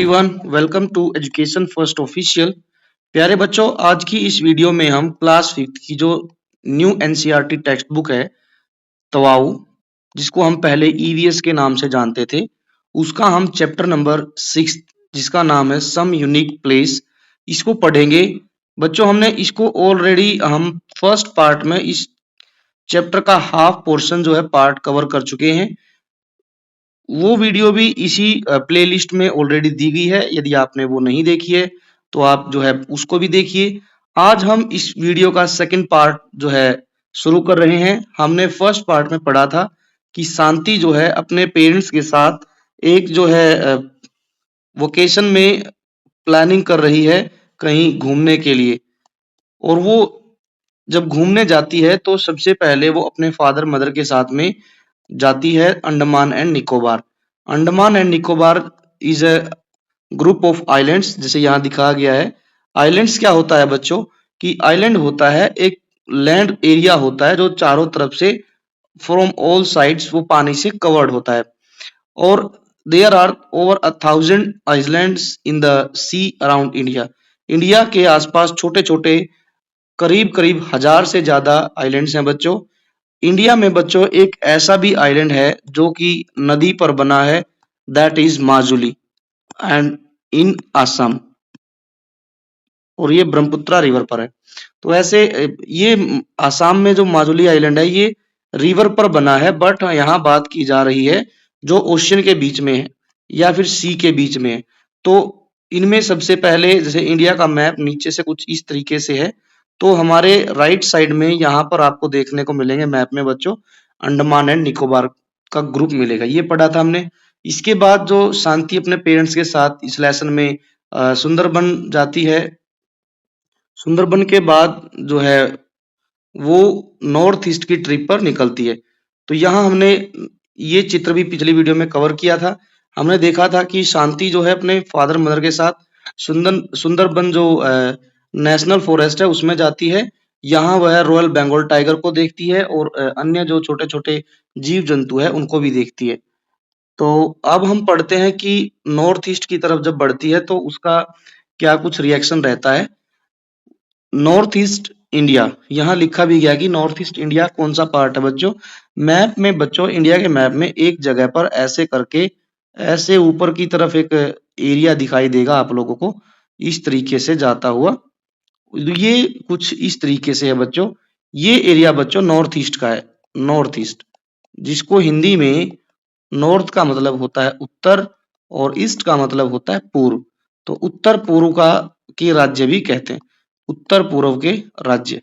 Everyone, welcome to education first official. प्यारे बच्चों, आज की इस वीडियो में हम क्लास फिफ्थ की जो न्यू एनसीईआरटी टेक्स्ट बुक है तवाऊ, जिसको हम पहले ईवीएस के नाम से जानते थे, उसका हम चैप्टर नंबर 6 जिसका नाम है सम यूनिक प्लेस, इसको पढ़ेंगे। बच्चों, हमने इसको ऑलरेडी हम फर्स्ट पार्ट में इस चैप्टर का हाफ पोर्शन जो है पार्ट कवर कर चुके हैं। वो वीडियो भी इसी प्लेलिस्ट में ऑलरेडी दी गई है। यदि आपने वो नहीं देखी है तो आप जो है उसको भी देखिए। आज हम इस वीडियो का सेकंड पार्ट जो है शुरू कर रहे हैं। हमने फर्स्ट पार्ट में पढ़ा था कि शांति जो है अपने पेरेंट्स के साथ एक जो है वोकेशन में प्लानिंग कर रही है कहीं घूमने के लिए, और वो जब घूमने जाती है तो सबसे पहले वो अपने फादर मदर के साथ में जाती है Andaman and Nicobar. Andaman and Nicobar is a group of islands, जैसे यहाँ दिखाया गया है। आइलैंड्स क्या होता है बच्चों कि आइलैंड होता है एक लैंड एरिया होता है जो चारों तरफ से फ्रॉम ऑल साइड्स वो पानी से कवर्ड होता है, और there are over 1,000 islands in the sea around India. India के आसपास छोटे छोटे करीब करीब 1,000 से ज्यादा आइलैंड्स हैं बच्चों। इंडिया में बच्चों एक ऐसा भी आइलैंड है जो कि नदी पर बना है, that is Majuli and in Assam, और ये ब्रह्मपुत्रा रिवर पर है। तो ऐसे ये असम में जो माजुली आइलैंड है ये रिवर पर बना है, बट यहाँ बात की जा रही है जो ओशियन के बीच में है या फिर सी के बीच में है। तो इनमें सबसे पहले जैसे इंडिया का मैप नीचे से कुछ इस तरीके से है, तो हमारे राइट साइड में यहाँ पर आपको देखने को मिलेंगे मैप में बच्चों अंडमान एंड निकोबार का ग्रुप मिलेगा, ये पढ़ा था हमने। इसके बाद जो शांति अपने पेरेंट्स के साथ इस लेसन में सुंदरबन जाती है। सुंदरबन के बाद जो है वो नॉर्थ ईस्ट की ट्रिप पर निकलती है। तो यहाँ हमने ये चित्र भी पिछली वीडियो में कवर किया था। हमने देखा था कि शांति जो है अपने फादर मदर के साथ सुंदरबन जो नेशनल फॉरेस्ट है उसमें जाती है। यहाँ वह रॉयल बंगाल टाइगर को देखती है और अन्य जो छोटे छोटे जीव जंतु है उनको भी देखती है। तो अब हम पढ़ते हैं कि नॉर्थ ईस्ट की तरफ जब बढ़ती है तो उसका क्या कुछ रिएक्शन रहता है। नॉर्थ ईस्ट इंडिया, यहाँ लिखा भी गया कि नॉर्थ ईस्ट इंडिया कौन सा पार्ट है बच्चों। मैप में बच्चों इंडिया के मैप में एक जगह पर ऐसे करके ऐसे ऊपर की तरफ एक एरिया दिखाई देगा आप लोगों को, इस तरीके से जाता हुआ। ये कुछ इस तरीके से है बच्चों। ये एरिया बच्चों नॉर्थ ईस्ट का है, नॉर्थ ईस्ट, जिसको हिंदी में नॉर्थ का मतलब होता है उत्तर और ईस्ट का मतलब होता है पूर्व। तो उत्तर पूर्व का के राज्य भी कहते हैं, उत्तर पूर्व के राज्य।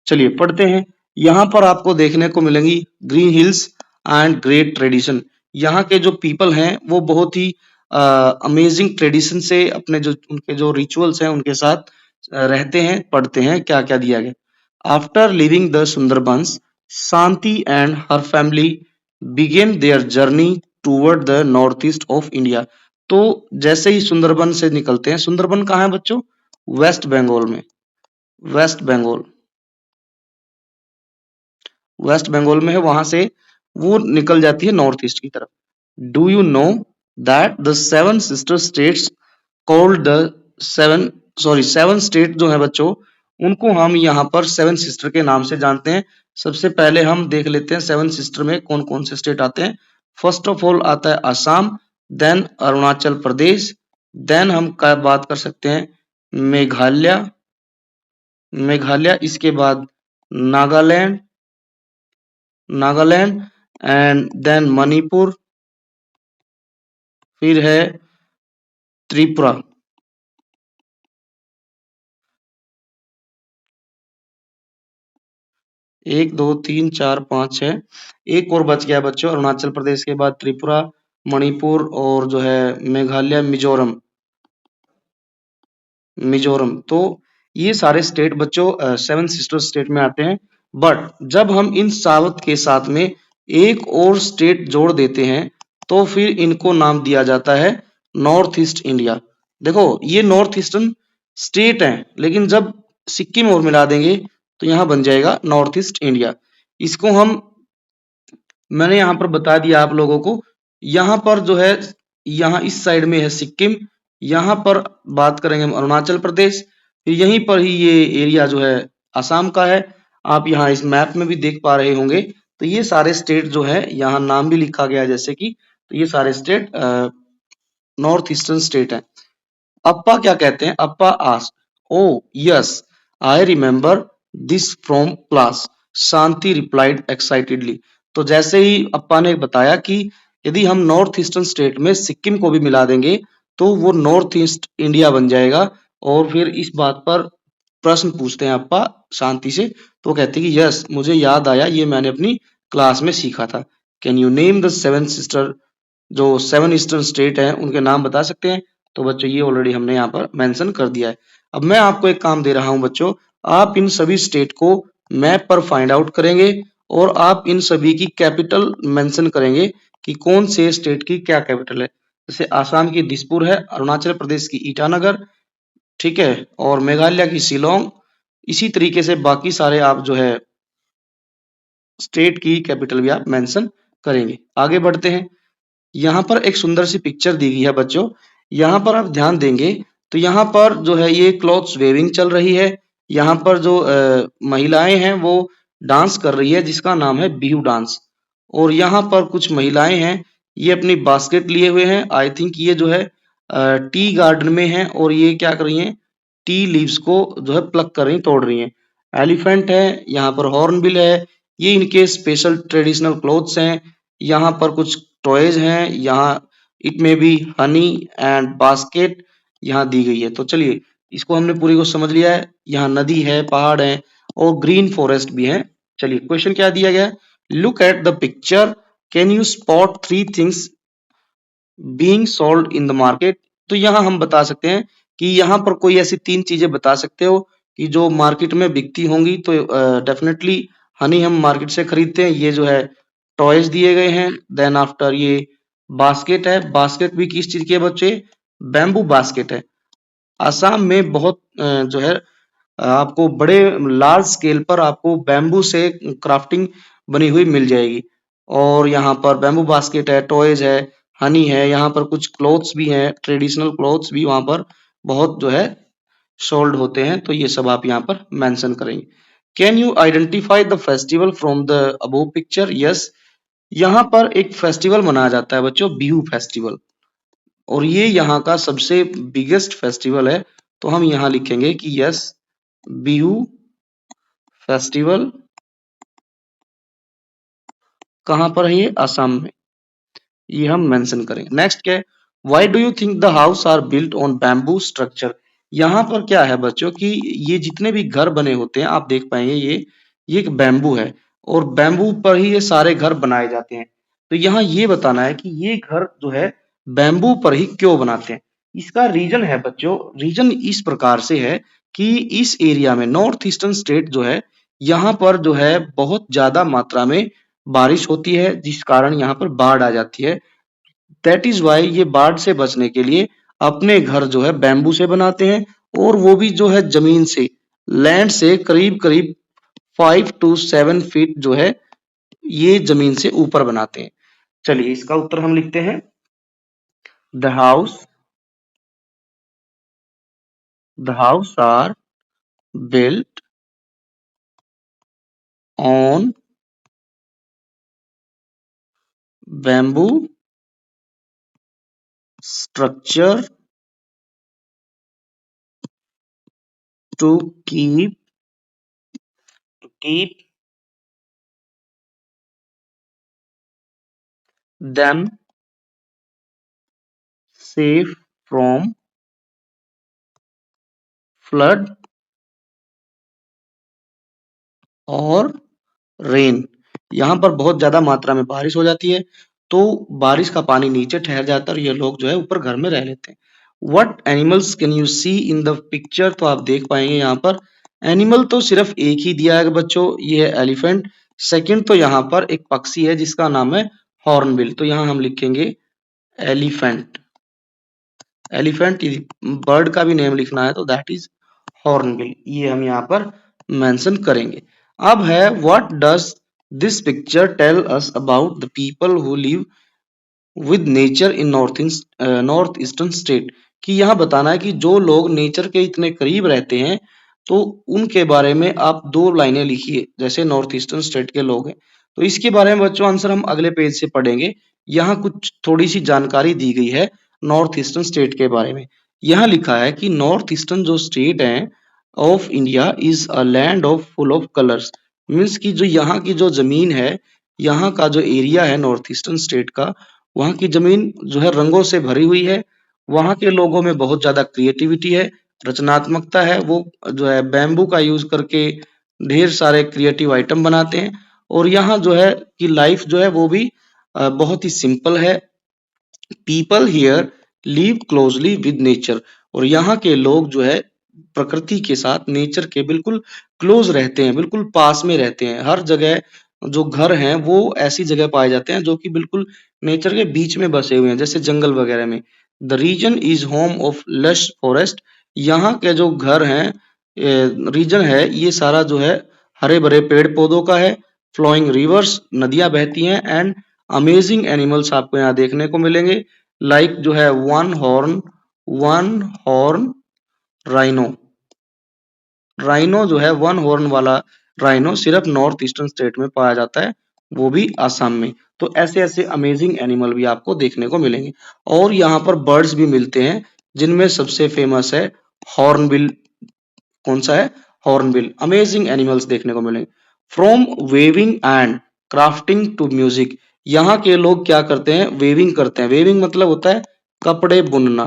चलिए पढ़ते हैं। यहाँ पर आपको देखने को मिलेंगी green hills and great tradition. यहाँ के जो पीपल हैं वो बहुत ही अमेजिंग ट्रेडिशन से अपने जो उनके जो रिचुअल्स हैं उनके साथ रहते हैं। पढ़ते हैं क्या क्या दिया गया। After living the Sundarbans, Shanti and her family began their journey toward the north east of India. तो जैसे ही सुंदरबन से निकलते हैं, सुंदरबन कहाँ है बच्चों? वेस्ट बंगाल में, वेस्ट बंगाल, वेस्ट बंगाल में है। वहां से वो निकल जाती है नॉर्थ ईस्ट की तरफ। Do you know that the seven sister states called the seven state जो है बच्चों उनको हम यहाँ पर सेवन सिस्टर के नाम से जानते हैं। सबसे पहले हम देख लेते हैं सेवन सिस्टर में कौन कौन से स्टेट आते हैं। फर्स्ट ऑफ ऑल आता है असम, देन अरुणाचल प्रदेश, देन हम बात कर सकते हैं मेघालय, मेघालय, इसके बाद नागालैंड, नागालैंड एंड देन मणिपुर, फिर है त्रिपुरा। एक दो तीन चार पाँच छः, एक और बच गया बच्चों। अरुणाचल प्रदेश के बाद त्रिपुरा, मणिपुर और जो है मेघालय, मिजोरम, मिजोरम। तो ये सारे स्टेट बच्चों सेवन सिस्टर स्टेट में आते हैं। बट जब हम इन सात के साथ में एक और स्टेट जोड़ देते हैं तो फिर इनको नाम दिया जाता है नॉर्थ ईस्ट इंडिया। देखो ये नॉर्थ ईस्टर्न स्टेट है, लेकिन जब सिक्किम और मिला देंगे तो यहाँ बन जाएगा नॉर्थ ईस्ट इंडिया। इसको हम मैंने यहाँ पर बता दिया आप लोगों को। यहाँ पर जो है यहाँ इस साइड में है सिक्किम, यहाँ पर बात करेंगे हम अरुणाचल प्रदेश, फिर यहीं पर ही ये एरिया जो है असम का है। आप यहाँ इस मैप में भी देख पा रहे होंगे। तो ये सारे स्टेट जो है यहाँ नाम भी लिखा गया है जैसे कि, तो ये सारे स्टेट नॉर्थ ईस्टर्न स्टेट है। अप्पा क्या कहते हैं? Appa asked, "oh yes, I remember this from class," Shanti replied excitedly. तो जैसे ही अप्पा ने बताया कि यदि हम नॉर्थ ईस्टर्न स्टेट में सिक्किम को भी मिला देंगे तो वो नॉर्थ ईस्ट इंडिया बन जाएगा। और फिर इस बात पर प्रश्न पूछते हैं अप्पा शांति से, तो वो कहते हैं कि यस, मुझे याद आया, ये मैंने अपनी क्लास में सीखा था। Can you name the seven sister, जो 7 ईस्टर्न स्टेट हैं उनके नाम बता सकते हैं? तो बच्चों ये ऑलरेडी हमने यहाँ पर मेंशन कर दिया है। अब मैं आपको एक काम दे रहा हूँ बच्चों, आप इन सभी स्टेट को मैप पर फाइंड आउट करेंगे और आप इन सभी की कैपिटल मेंशन करेंगे कि कौन से स्टेट की क्या कैपिटल है। जैसे आसाम की दिसपुर है, अरुणाचल प्रदेश की ईटानगर, ठीक है, और मेघालय की शिलोंग। इसी तरीके से बाकी सारे आप जो है स्टेट की कैपिटल भी आप मेंशन करेंगे। आगे बढ़ते हैं। यहाँ पर एक सुंदर सी पिक्चर दी गई है बच्चों। यहाँ पर आप ध्यान देंगे तो यहाँ पर जो है ये क्लॉथ्स वेविंग चल रही है। यहाँ पर जो महिलाएं हैं वो डांस कर रही है जिसका नाम है बिहू डांस। और यहाँ पर कुछ महिलाएं हैं, ये अपनी बास्केट लिए हुए हैं। आई थिंक ये जो है टी गार्डन में है और ये क्या कर रही हैं, टी लीव्स को जो है प्लक कर रही, तोड़ रही हैं। एलिफेंट है, यहाँ पर हॉर्नबिल है, ये इनके स्पेशल ट्रेडिशनल क्लोथ्स हैं। यहाँ पर कुछ टॉयज हैं, यहाँ इट में बी हनी एंड बास्केट यहाँ दी गई है। तो चलिए इसको हमने पूरी को समझ लिया है। यहाँ नदी है, पहाड़ है और ग्रीन फॉरेस्ट भी है। चलिए क्वेश्चन क्या दिया गया है? Look at the picture, can you spot three things being sold in the market. तो यहाँ हम बता सकते हैं कि यहाँ पर कोई ऐसी 3 चीजें बता सकते हो कि जो मार्केट में बिकती होंगी। तो डेफिनेटली हनी हम मार्केट से खरीदते हैं। ये जो है टॉयज दिए गए हैं। देन आफ्टर ये बास्केट है। बास्केट भी किस चीज की है बच्चे? बैम्बू बास्केट है। आसाम में बहुत जो है आपको बड़े लार्ज स्केल पर आपको बैम्बू से क्राफ्टिंग बनी हुई मिल जाएगी। और यहाँ पर बैम्बू बास्केट है, टॉयज है, हनी है, यहाँ पर कुछ क्लोथ्स भी हैं, ट्रेडिशनल क्लोथ्स भी वहां पर बहुत जो है सोल्ड होते हैं। तो ये सब आप यहाँ पर मेंशन करेंगे। Can you identify the festival from the above picture? Yes, यहाँ पर एक फेस्टिवल मनाया जाता है बच्चों, बिहू फेस्टिवल, और ये यहाँ का सबसे बिगेस्ट फेस्टिवल है। तो हम यहाँ लिखेंगे कि यस, बिहू फेस्टिवल कहाँ पर है? ये असम में, ये हम मेंशन करेंगे। नेक्स्ट क्या है? Why do you think the house are built on bamboo structure? यहाँ पर क्या है बच्चों कि ये जितने भी घर बने होते हैं आप देख पाएंगे ये एक बैम्बू है और बैम्बू पर ही ये सारे घर बनाए जाते हैं। तो यहाँ ये बताना है कि ये घर जो है बैम्बू पर ही क्यों बनाते हैं। इसका रीजन है बच्चों, रीजन इस प्रकार से है कि इस एरिया में नॉर्थ ईस्टर्न स्टेट जो है, यहाँ पर जो है बहुत ज्यादा मात्रा में बारिश होती है जिस कारण यहाँ पर बाढ़ आ जाती है। दैट इज वाई ये बाढ़ से बचने के लिए अपने घर जो है बैम्बू से बनाते हैं और वो भी जो है जमीन से, लैंड से करीब करीब 5 to 7 फीट जो है ये जमीन से ऊपर बनाते हैं। चलिए इसका उत्तर हम लिखते हैं। The house are built on bamboo structure to keep them safe from flood और रेन। यहाँ पर बहुत ज्यादा मात्रा में बारिश हो जाती है तो बारिश का पानी नीचे ठहर जाता है और ये लोग जो है ऊपर घर में रह लेते हैं। What animals can you see in the picture? तो आप देख पाएंगे यहाँ पर एनिमल तो सिर्फ एक ही दिया है बच्चों, ये है एलिफेंट। सेकंड तो यहाँ पर एक पक्षी है जिसका नाम है हॉर्नबिल। तो यहाँ हम लिखेंगे एलिफेंट। एलिफेंट बर्ड का भी नेम लिखना है तो दैट इज हॉर्नबिल, ये हम यहाँ पर मेंशन करेंगे। अब है what does this picture tell us about the people who live with nature in north eastern state. कि यहाँ बताना है कि जो लोग नेचर के इतने करीब रहते हैं, तो उनके बारे में आप 2 लाइनें लिखिए, जैसे नॉर्थ ईस्टर्न स्टेट के लोग हैं। तो इसके बारे में बच्चों आंसर हम अगले पेज से पढ़ेंगे। यहाँ कुछ थोड़ी-सी जानकारी दी गई है नॉर्थ ईस्टर्न स्टेट के बारे में। यहाँ लिखा है कि नॉर्थ ईस्टर्न जो स्टेट है of India is a land of full of colours. Means कि जो यहाँ की जो ज़मीन है, यहाँ का जो एरिया है नॉर्थ ईस्टर्न स्टेट का, वहाँ की ज़मीन जो है रंगों से भरी हुई है। वहाँ के लोगों में बहुत ज़्यादा क्रिएटिविटी है, रचनात्मकता है, वो जो है बैम्बू का यूज़ करके ढेर सारे क्रिएटिव आइटम बनाते हैं और यहाँ जो है कि लाइफ जो है वो भी बहुत ही सिंपल है। People here live closely with nature और यहाँ के लोग जो है प्रकृति के साथ नेचर के बिल्कुल क्लोज रहते हैं, बिल्कुल पास में रहते हैं। हर जगह जो घर हैं वो ऐसी जगह पाए जाते हैं जो कि बिल्कुल नेचर के बीच में बसे हुए हैं, जैसे जंगल वगैरह में। The region is home of lush forest. यहाँ के जो घर हैं, रीजन है, ये सारा जो है हरे भरे पेड़ पौधों का है। फ्लोइंग रिवर्स, नदियां बहती हैं एंड अमेजिंग एनिमल्स आपको यहाँ देखने को मिलेंगे। लाइक जो है वन हॉर्न राइनो। राइनो जो है वन हॉर्न वाला राइनो सिर्फ नॉर्थ ईस्टर्न स्टेट में पाया जाता है, वो भी आसाम में। तो ऐसे ऐसे अमेजिंग एनिमल भी आपको देखने को मिलेंगे और यहाँ पर बर्ड्स भी मिलते हैं, जिनमें सबसे फेमस है हॉर्नबिल। कौन सा है? हॉर्नबिल। अमेजिंग एनिमल्स देखने को मिलेंगे। From weaving and crafting to music. यहाँ के लोग क्या करते हैं? वेविंग करते हैं। वेविंग मतलब होता है कपड़े बुनना।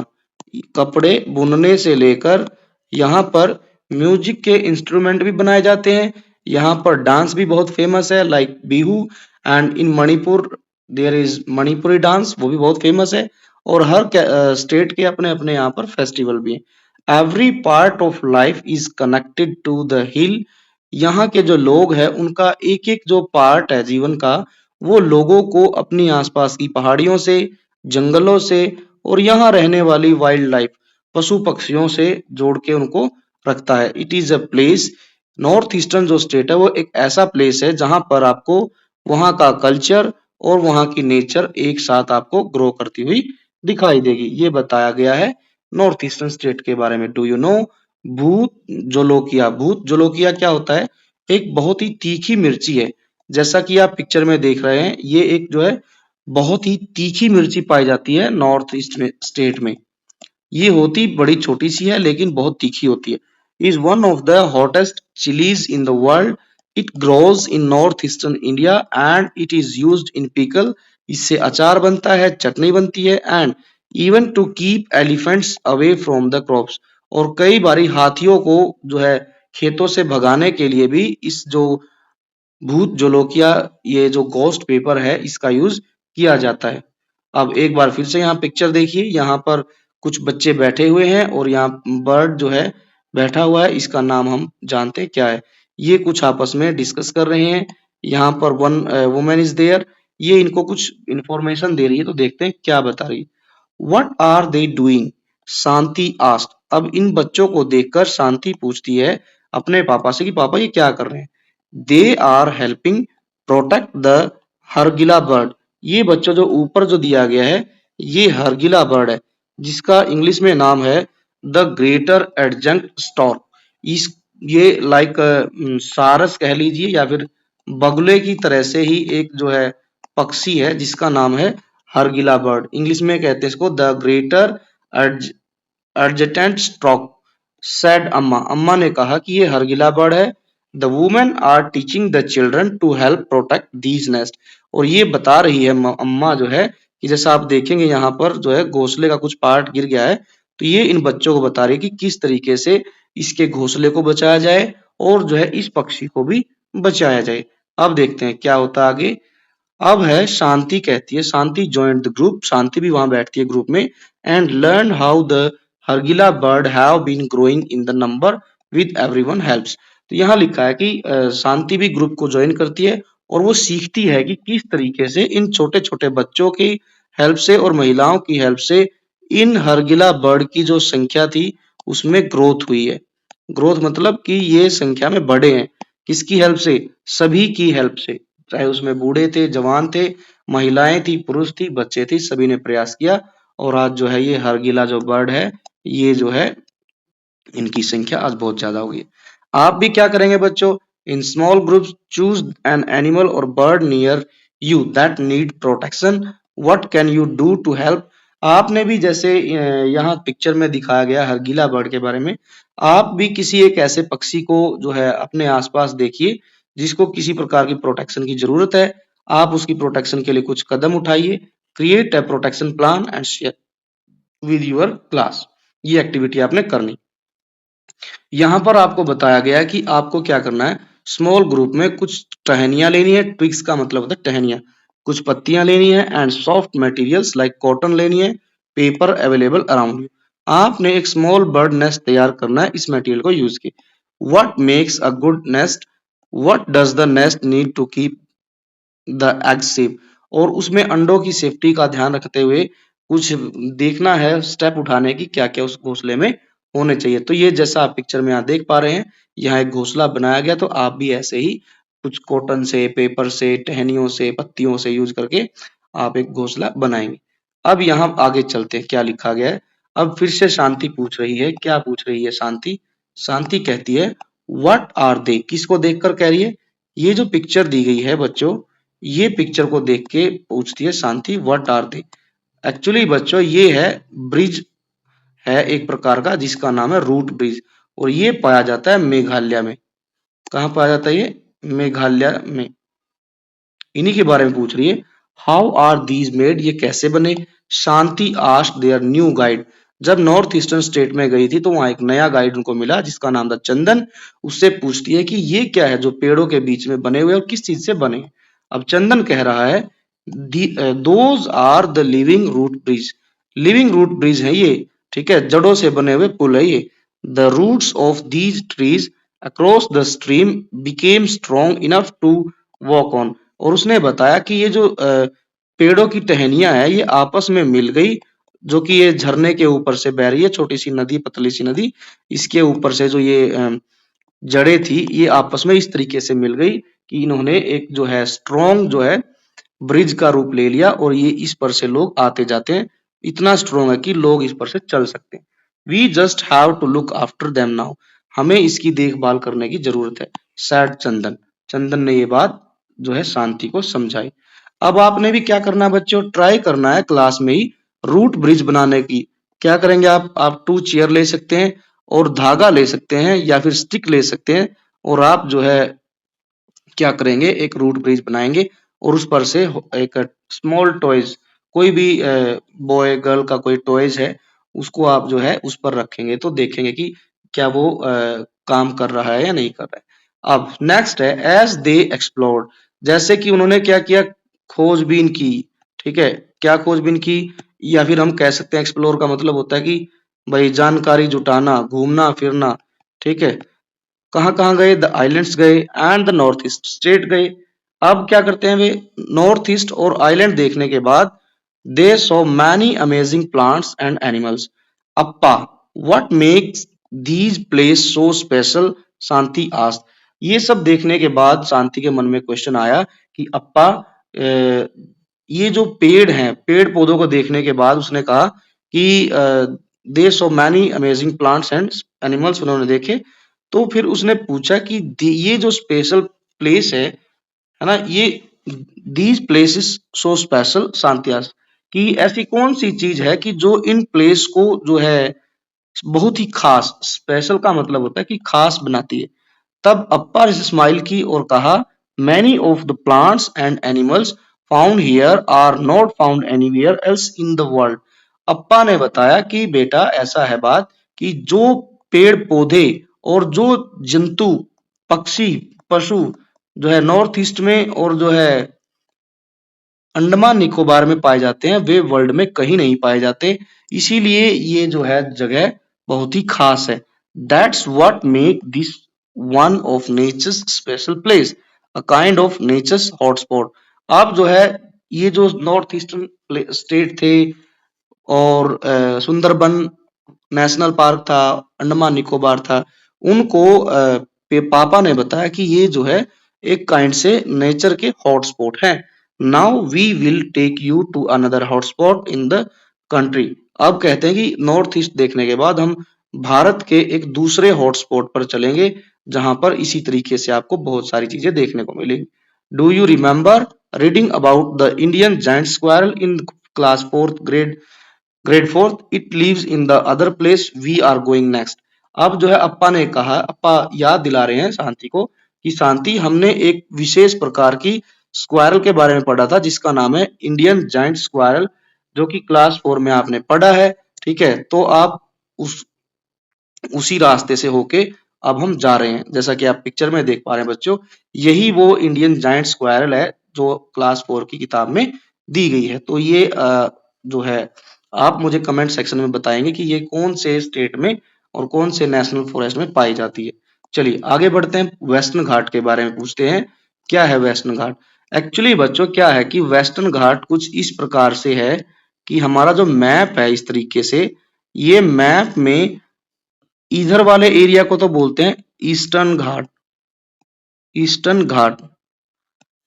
कपड़े बुनने से लेकर यहाँ पर म्यूजिक के इंस्ट्रूमेंट भी बनाए जाते हैं। यहाँ पर डांस भी बहुत फेमस है, like Bihu. And in Manipur there is Manipuri dance, वो भी बहुत फेमस है। और हर स्टेट के अपने अपने यहाँ पर फेस्टिवल भी हैं। Every part of life is connected to the hill. यहाँ के जो लोग हैं उनका एक एक जो पार्ट है जीवन का, वो लोगों को अपनी आसपास की पहाड़ियों से, जंगलों से और यहाँ रहने वाली वाइल्ड लाइफ, पशु पक्षियों से जोड़ के उनको रखता है। It is a place, north eastern जो स्टेट है वो एक ऐसा प्लेस है जहां पर आपको वहां का कल्चर और वहां की नेचर एक साथ आपको ग्रो करती हुई दिखाई देगी। ये बताया गया है नॉर्थ ईस्टर्न स्टेट के बारे में। डू यू नो भूत जोलोकिया? भूत जोलोकिया क्या होता है? एक बहुत ही तीखी मिर्ची है। जैसा कि आप पिक्चर में देख रहे हैं, ये एक जो है बहुत ही तीखी मिर्ची पाई जाती है नॉर्थ ईस्ट में स्टेट में। ये होती बड़ी छोटी सी है लेकिन बहुत तीखी होती है। Is one of the hottest chilies in the world. It grows in north eastern India and it is used in pickle. इससे अचार बनता है, चटनी बनती है and even to keep elephants away from the crops. और कई बारी हाथियों को जो है खेतों से भगाने के लिए भी इस जो भूत जोलोकिया, ये जो घोस्ट पेपर है, इसका यूज किया जाता है। अब एक बार फिर से यहाँ पिक्चर देखिए, यहाँ पर कुछ बच्चे बैठे हुए हैं और यहाँ बर्ड जो है बैठा हुआ है, इसका नाम हम जानते हैं क्या है। ये कुछ आपस में डिस्कस कर रहे हैं। यहाँ पर वन वुमेन इज देयर, ये इनको कुछ इंफॉर्मेशन दे रही है, तो देखते हैं क्या बता रही है। What are they doing? Shanti asked. अब इन बच्चों को देखकर शांति पूछती है अपने पापा से कि पापा ये क्या कर रहे हैं? They are helping protect the hargila bird. ये बच्चों जो ऊपर जो दिया गया है, ये हरगिला बर्ड है, जिसका इंग्लिश में नाम है द ग्रेटर एडजंक्ट स्टॉर्क। इस ये लाइक सारस कह लीजिए या फिर बगुले की तरह से ही एक जो है पक्षी है जिसका नाम है हरगिला बर्ड। इंग्लिश में कहते हैं इसको the greater adjutant stork. Said Amma. Amma ने कहा कि ये हरगिला बर्ड है। The women are teaching the children to help protect these nest. और ये बता रही है अम्मा जो है कि जैसा आप देखेंगे यहाँ पर जो है घोंसले का कुछ पार्ट गिर गया है, तो ये इन बच्चों को बता रही है कि किस तरीके से इसके घोंसले को बचाया जाए और जो है इस पक्षी को भी बचाया जाए। अब देखते हैं क्या होता है आगे। अब है शांति कहती है, Shanti joined the group. Shanti भी वहां बैठती है ग्रुप में। And learn how the hargila bird have been growing in the number with everyone helps. तो यहाँ लिखा है कि शांति भी ग्रुप को ज्वाइन करती है और वो सीखती है कि किस तरीके से इन छोटे छोटे बच्चों की हेल्प से और महिलाओं की हेल्प से इन हरगिला बर्ड की जो संख्या थी उसमें ग्रोथ हुई है। ग्रोथ मतलब कि ये संख्या में बढ़े हैं। किसकी हेल्प से? सभी की हेल्प से। चाहे उसमें बूढ़े थे, जवान थे, महिलाएं थी, पुरुष थी, बच्चे थे, सभी ने प्रयास किया और आज जो है ये हरगिला जो बर्ड है, ये जो है इनकी संख्या आज बहुत ज्यादा होगी। आप भी क्या करेंगे बच्चों, in small groups choose an animal और bird near you that need protection, what can you do to help. आपने भी जैसे यहाँ पिक्चर में दिखाया गया हरगिला बर्ड के बारे में, आप भी किसी एक ऐसे पक्षी को जो है अपने आसपास देखिए जिसको किसी प्रकार की प्रोटेक्शन की जरूरत है। आप उसकी प्रोटेक्शन के लिए कुछ कदम उठाइए, create a protection plan and share with your class. ये एक्टिविटी आपने करनी। यहाँ पर आपको बताया गया है कि आपको क्या करना है, स्मॉल ग्रुप में कुछ टहनियां लेनी है, ट्विग्स का मतलब होता है टहनियां, कुछ पत्तियां लेनी है and soft materials like cotton लेनी है, पेपर अवेलेबल अराउंड यू। आपने एक स्मॉल बर्ड नेस्ट तैयार करना है इस मटेरियल को यूज के। What makes a good nest, what does the nest need to keep the egg safe, और उसमें अंडों की सेफ्टी का ध्यान रखते हुए कुछ देखना है स्टेप उठाने की क्या क्या उस घोंसले में होने चाहिए। तो ये जैसा आप पिक्चर में यहाँ देख पा रहे हैं, यहाँ एक घोंसला बनाया गया, तो आप भी ऐसे ही कुछ कॉटन से, पेपर से, टहनियों से, पत्तियों से यूज करके आप एक घोंसला बनाएंगे। अब यहाँ आगे चलते हैं क्या लिखा गया है। अब फिर से शांति पूछ रही है, क्या पूछ रही है शांति, शांति कहती है व्हाट आर दे, किसको देखकर कह रही है, ये जो पिक्चर दी गई है बच्चों, ये पिक्चर को देख के पूछती है शांति व्हाट आर दे। एक्चुअली बच्चों ये है ब्रिज, है एक प्रकार का जिसका नाम है रूट ब्रिज, और ये पाया जाता है मेघालय में। कहाँ पाया जाता है, ये मेघालय में। इन्हीं के बारे में पूछ रही है, हाउ आर दीज मेड, ये कैसे बने। शांति आस्क्ड देयर न्यू गाइड, जब नॉर्थ ईस्टर्न स्टेट में गई थी तो वहां एक नया गाइड उनको मिला जिसका नाम था चंदन। उससे पूछती है कि ये क्या है जो पेड़ों के बीच में बने हुए और किस चीज से बने। अब चंदन कह रहा है those are the living root bridge, living root bridge है ये, ठीक है, जड़ों से बने हुए पुल है ये। The roots of these trees across the stream became strong enough to walk on, और उसने बताया कि ये जो पेड़ों की टहनियां है ये आपस में मिल गई, जो कि ये झरने के ऊपर से बह रही है, छोटी सी नदी, पतली सी नदी, इसके ऊपर से जो ये जड़ें थी ये आपस में इस तरीके से मिल गई कि इन्होंने एक जो है स्ट्रॉन्ग जो है ब्रिज का रूप ले लिया, और ये इस पर से लोग आते जाते हैं, इतना स्ट्रॉन्ग है कि लोग इस पर से चल सकते हैं। We just have to look after them now, हमें इसकी देखभाल करने की जरूरत है, सैड चंदन, चंदन ने ये बात जो है शांति को समझाई। अब आपने भी क्या करना है बच्चों, ट्राई करना है क्लास में ही रूट ब्रिज बनाने की। क्या करेंगे आप 2 चेयर ले सकते हैं और धागा ले सकते हैं या फिर स्टिक ले सकते हैं, और आप जो है क्या करेंगे, एक रूट ब्रिज बनाएंगे और उस पर से एक स्मॉल टॉयज, कोई भी बॉय गर्ल का कोई टॉयज है उसको आप जो है उस पर रखेंगे, तो देखेंगे कि क्या वो काम कर रहा है या नहीं कर रहा है। अब नेक्स्ट है एज दे एक्सप्लोर्ड, जैसे कि उन्होंने क्या किया, खोजबीन की, ठीक है, क्या खोजबीन की, या फिर हम कह सकते हैं एक्सप्लोर का मतलब होता है कि भाई जानकारी जुटाना, घूमना फिरना, ठीक है। कहाँ कहाँ गए, द आइलैंड्स गए and the north east state गए। अब क्या करते हैं वे, नॉर्थ ईस्ट और आइलैंड देखने के बाद they saw many amazing plants and animals. Appa what makes these place so special, Shanti asked. ये सब देखने के बाद शांति के मन में क्वेश्चन आया कि अप्पा ये जो पेड़ हैं, पेड़ पौधों को देखने के बाद उसने कहा कि they saw many amazing plants and animals, उन्होंने देखे। तो फिर उसने पूछा कि ये जो स्पेशल प्लेस है ना, ये दीज प्लेसेस सो स्पेशल शांतियास, कि ऐसी कौन सी चीज है कि जो इन प्लेस को जो है बहुत ही खास, स्पेशल का मतलब होता है कि खास बनाती है। तब अप्पा ने स्माइल की और कहा many of the plants and animals found here are not found anywhere else in the world. Appa ने बताया कि बेटा ऐसा है बात कि जो पेड़ पौधे और जो जंतु, पक्षी, पशु जो है नॉर्थ ईस्ट में और जो है अंडमान निकोबार में पाए जाते हैं, वे वर्ल्ड में कहीं नहीं पाए जाते, इसीलिए ये जो है जगह बहुत ही खास है। That's what make this one of nature's special place, a kind of nature's hotspot. अब जो है ये जो नॉर्थ ईस्टर्न स्टेट थे और सुंदरबन नेशनल पार्क था, अंडमान निकोबार था, उनको पापा ने बताया कि ये जो है एक काइंड से नेचर के हॉटस्पॉट हैं। Now we will take you to another hotspot in the country. अब कहते हैं कि नॉर्थ ईस्ट देखने के बाद हम भारत के एक दूसरे हॉटस्पॉट पर चलेंगे, जहां पर इसी तरीके से आपको बहुत सारी चीजें देखने को मिलेंगी। Do you remember reading about the Indian giant squirrel in class fourth grade fourth? It lives in the other place, we are going next. अब जो है अप्पा ने कहा, अप्पा याद दिला रहे हैं शांति को कि शांति, हमने एक विशेष प्रकार की स्क्वायरल के बारे में पढ़ा था जिसका नाम है इंडियन जायंट स्क्वायरल, जो कि क्लास 4 में आपने पढ़ा है। ठीक है, तो आप उस उसी रास्ते से होके अब हम जा रहे हैं, जैसा कि आप पिक्चर में देख पा रहे हैं बच्चों। यही वो इंडियन जायंट स्क्वायरल है जो क्लास 4 की किताब में दी गई है। तो ये जो है आप मुझे कमेंट सेक्शन में बताएंगे कि ये कौन से स्टेट में और कौन से नेशनल फॉरेस्ट में पाई जाती है। चलिए आगे बढ़ते हैं, वेस्टर्न घाट के बारे में पूछते हैं। क्या है वेस्टर्न घाट? एक्चुअली बच्चों क्या है कि वेस्टर्न घाट कुछ इस प्रकार से है कि हमारा जो मैप है इस तरीके से, ये मैप में इधर वाले एरिया को तो बोलते हैं ईस्टर्न घाट। ईस्टर्न घाट,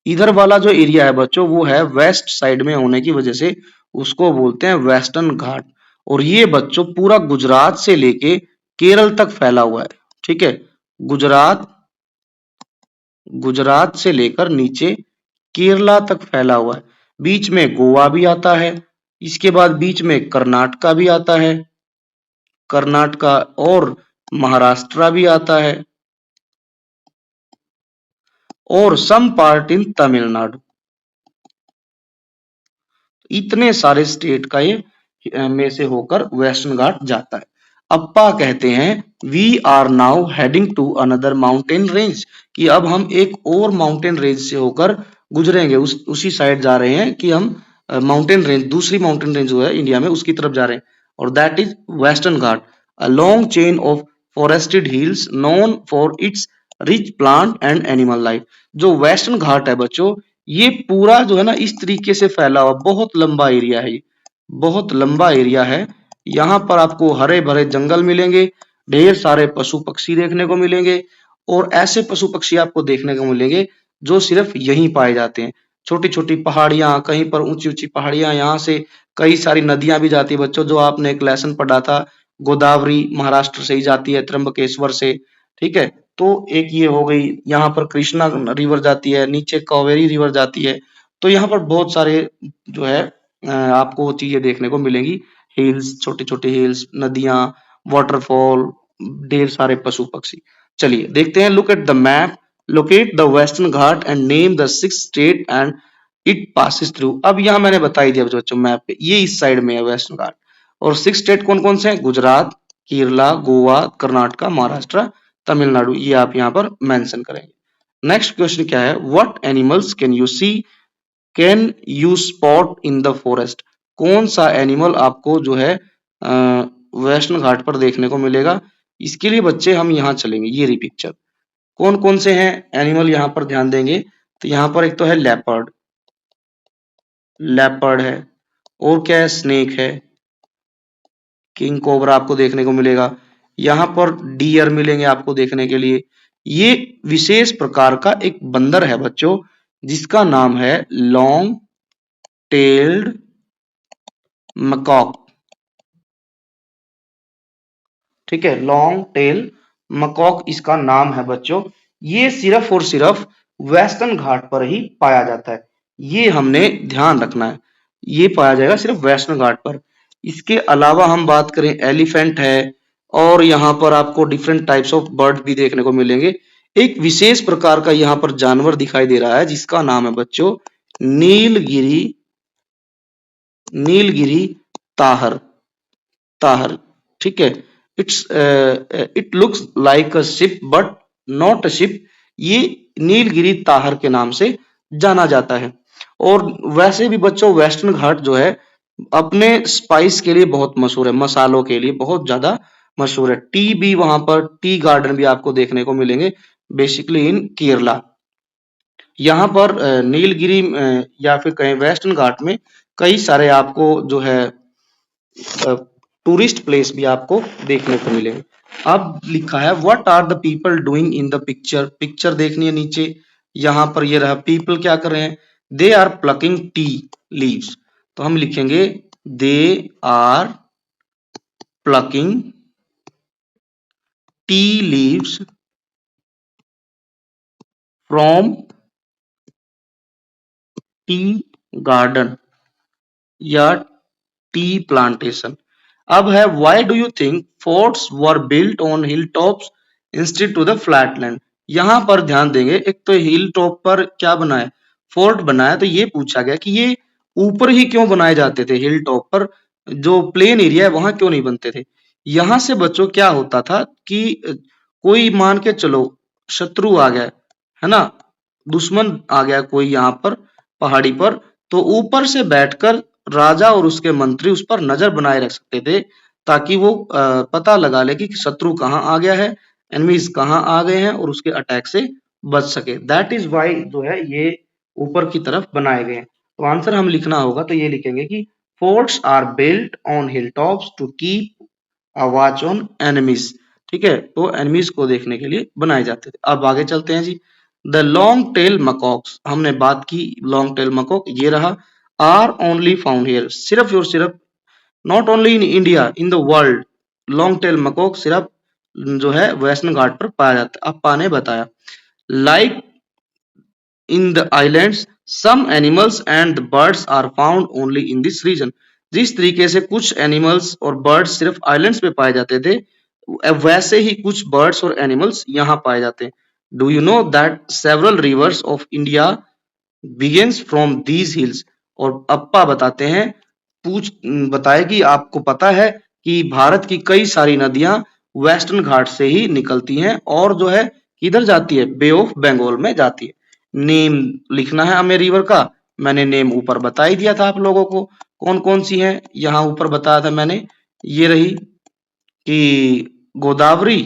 इधर वाला जो एरिया है बच्चों वो है वेस्ट साइड में होने की वजह से उसको बोलते हैं वेस्टर्न घाट। और ये बच्चों पूरा गुजरात से लेके केरल तक फैला हुआ है। ठीक है, गुजरात गुजरात से लेकर नीचे केरला तक फैला हुआ है। बीच में गोवा भी आता है, इसके बाद बीच में कर्नाटका भी आता है, कर्नाटका और महाराष्ट्र भी आता है, और सम पार्ट इन तमिलनाडु। इतने सारे स्टेट का ये में से होकर वेस्टर्न घाट जाता है। अप्पा कहते हैं we are now heading to another mountain range, कि अब हम एक और माउंटेन रेंज से होकर गुजरेंगे, उसी साइड जा रहे हैं कि हम माउंटेन रेंज, दूसरी माउंटेन रेंज जो है इंडिया में उसकी तरफ जा रहे हैं, और that is western Ghat, a long chain of forested hills known for its rich plant and animal life. जो वेस्टर्न घाट है बच्चों, ये पूरा जो है ना इस तरीके से फैला हुआ, बहुत लंबा एरिया है, ये बहुत लंबा एरिया है। यहाँ पर आपको हरे भरे जंगल मिलेंगे, ढेर सारे पशु पक्षी देखने को मिलेंगे, और ऐसे पशु पक्षी आपको देखने को मिलेंगे जो सिर्फ यहीं पाए जाते हैं। छोटी छोटी पहाड़ियां, कहीं पर ऊंची ऊंची पहाड़ियां, यहाँ से कई सारी नदियां भी जाती है बच्चों, जो आपने एक लेसन पढ़ा था, गोदावरी महाराष्ट्र से ही जाती है, त्र्यंबकेश्वर से। ठीक है, तो एक ये हो गई, यहाँ पर कृष्णा रिवर जाती है, नीचे कावेरी रिवर जाती है। तो यहाँ पर बहुत सारे जो है आपको चीजें देखने को मिलेंगी, हिल्स, छोटे छोटे हिल्स, नदियां, वाटरफॉल, ढेर सारे पशु पक्षी। चलिए देखते हैं, look at the map, locate the western Ghat and name the 6 state and it passes through. अब यहाँ मैंने बताई दिया बच्चों मैप पे, ये इस साइड में है वेस्टर्न घाट, और 6 स्टेट कौन कौन से हैं? गुजरात, केरला, गोवा, कर्नाटका, महाराष्ट्र, तमिलनाडु, ये आप यहाँ पर मेंशन करेंगे। नेक्स्ट क्वेश्चन क्या है? What animals can you spot in the forest? कौन सा एनिमल आपको जो है वेस्टर्न घाट पर देखने को मिलेगा? इसके लिए बच्चे हम यहाँ चलेंगे, ये रही पिक्चर। कौन कौन से हैं एनिमल यहाँ पर ध्यान देंगे, तो यहाँ पर एक तो है लेपर्ड, लेपर्ड है, और क्या है? स्नेक है, किंग कोबरा आपको देखने को मिलेगा, यहाँ पर डियर मिलेंगे आपको देखने के लिए। ये विशेष प्रकार का एक बंदर है बच्चों जिसका नाम है लॉन्ग टेल्ड मकॉक। ठीक है, लॉन्ग टेल मकॉक इसका नाम है बच्चों। ये सिर्फ और सिर्फ वेस्टर्न घाट पर ही पाया जाता है, ये हमने ध्यान रखना है, ये पाया जाएगा सिर्फ वेस्टर्न घाट पर। इसके अलावा हम बात करें, एलिफेंट है, और यहाँ पर आपको डिफरेंट टाइप्स ऑफ बर्ड भी देखने को मिलेंगे। एक विशेष प्रकार का यहाँ पर जानवर दिखाई दे रहा है जिसका नाम है बच्चों नीलगिरी, नीलगिरी ताहर, ताहर। ठीक है, it looks like a ship but not a ship, ये नीलगिरी ताहर के नाम से जाना जाता है। और वैसे भी बच्चों वेस्टर्न घाट जो है अपने स्पाइस के लिए बहुत मशहूर है, मसालों के लिए बहुत ज्यादा मशहूर है। टी भी वहां पर, टी गार्डन भी आपको देखने को मिलेंगे बेसिकली इन केरला। यहाँ पर नीलगिरी या फिर कहें वेस्टर्न घाट में कई सारे आपको जो है टूरिस्ट प्लेस भी आपको देखने को मिलेंगे। अब लिखा है what are the people doing in the picture, picture देखनी है नीचे, यहाँ पर ये रहा, पीपल क्या कर रहे हैं? They are plucking tea leaves, तो हम लिखेंगे they are plucking tea leaves from tea garden या टी प्लांटेशन। अब है why do you think forts were built on hill tops instead to the flatland. यहां पर ध्यान देंगे, एक तो हिल टॉप पर क्या बनाया, फोर्ट बनाया, तो ये पूछा गया कि ये ऊपर ही क्यों बनाए जाते थे, हिल टॉप पर जो प्लेन एरिया है वहां क्यों नहीं बनते थे। यहां से बच्चों क्या होता था कि कोई मान के चलो शत्रु आ गया है ना, दुश्मन आ गया कोई यहाँ पर पहाड़ी पर, तो ऊपर से बैठकर राजा और उसके मंत्री उस पर नजर बनाए रख सकते थे, ताकि वो पता लगा ले कि शत्रु कहाँ आ गया है, एनिमीज कहाँ आ गए हैं, और उसके अटैक से बच सके। दैट इज वाई जो है ये ऊपर की तरफ बनाए गए हैं। तो आंसर हम लिखना होगा तो ये लिखेंगे कि forts are built on hill tops to keep a watch on enemies. ठीक है, तो एनिमीज को देखने के लिए बनाए जाते थे। अब आगे चलते हैं जी। द लॉन्ग टेल मकॉक्स, हमने बात की लॉन्ग टेल मकॉक, ये रहा। आर ओनली फाउंड हियर, सिर्फ और सिर्फ, not only in India, in the world, long tail macaque सिर्फ जो है वेस्टर्न घाट पर पाया जाता है। अप्पा ने बताया। Like in the islands some animals and birds are found only in this region. जिस तरीके से कुछ एनिमल्स और बर्ड्स सिर्फ आइलैंड्स पे पाए जाते थे, वैसे ही कुछ बर्ड्स और एनिमल्स यहाँ पाए जाते हैं। Do you know that several reverse of India begins from these hills. और अप्पा बताते हैं, पूछ बताए कि आपको पता है कि भारत की कई सारी नदियां वेस्टर्न घाट से ही निकलती हैं और जो है किधर जाती है, बे ऑफ बंगाल में जाती है। नेम लिखना है हमें रिवर का, मैंने नेम ऊपर बता ही दिया था आप लोगों को कौन कौन सी है, यहाँ ऊपर बताया था मैंने, ये रही कि गोदावरी,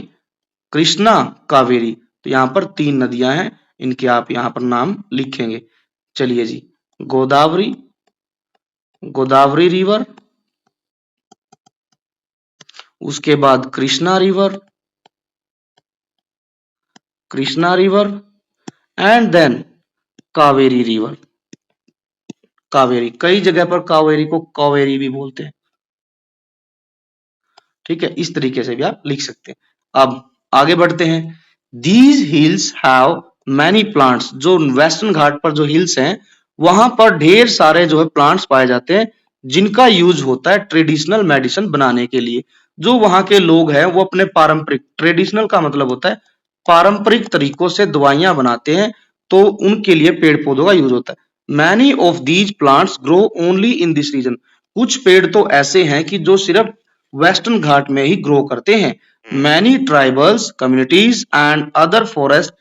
कृष्णा, कावेरी। तो यहाँ पर 3 नदियां हैं, इनके आप यहाँ पर नाम लिखेंगे। चलिए जी, गोदावरी, गोदावरी रिवर, उसके बाद Krishna river, Krishna river, and then Kaveri river. Kaveri, कई जगह पर कावेरी को कावेरी भी बोलते हैं। ठीक है, इस तरीके से भी आप लिख सकते हैं। अब आगे बढ़ते हैं। These hills have many plants, जो वेस्टर्न घाट पर जो हिल्स हैं वहां पर ढेर सारे जो है प्लांट्स पाए जाते हैं, जिनका यूज होता है ट्रेडिशनल मेडिसिन बनाने के लिए। जो वहां के लोग हैं वो अपने पारंपरिक, ट्रेडिशनल का मतलब होता है पारंपरिक तरीकों से दवाइयां बनाते हैं, तो उनके लिए पेड़ पौधों का यूज होता है। Many of these plants grow only in this region. कुछ पेड़ तो ऐसे हैं कि जो सिर्फ वेस्टर्न घाट में ही ग्रो करते हैं। Many tribals communities and other forest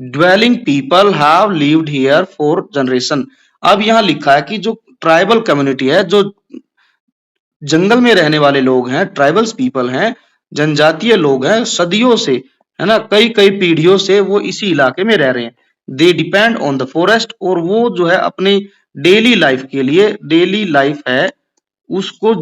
dwelling people have lived here for generation. अब यहाँ लिखा है कि जो ट्राइबल कम्युनिटी है, जो जंगल में रहने वाले लोग हैं, ट्राइबल्स पीपल हैं, जनजातीय लोग हैं, सदियों से, है ना, कई कई पीढ़ियों से वो इसी इलाके में रह रहे हैं। They depend on the forest, और वो जो है अपनी डेली लाइफ के लिए, डेली लाइफ है उसको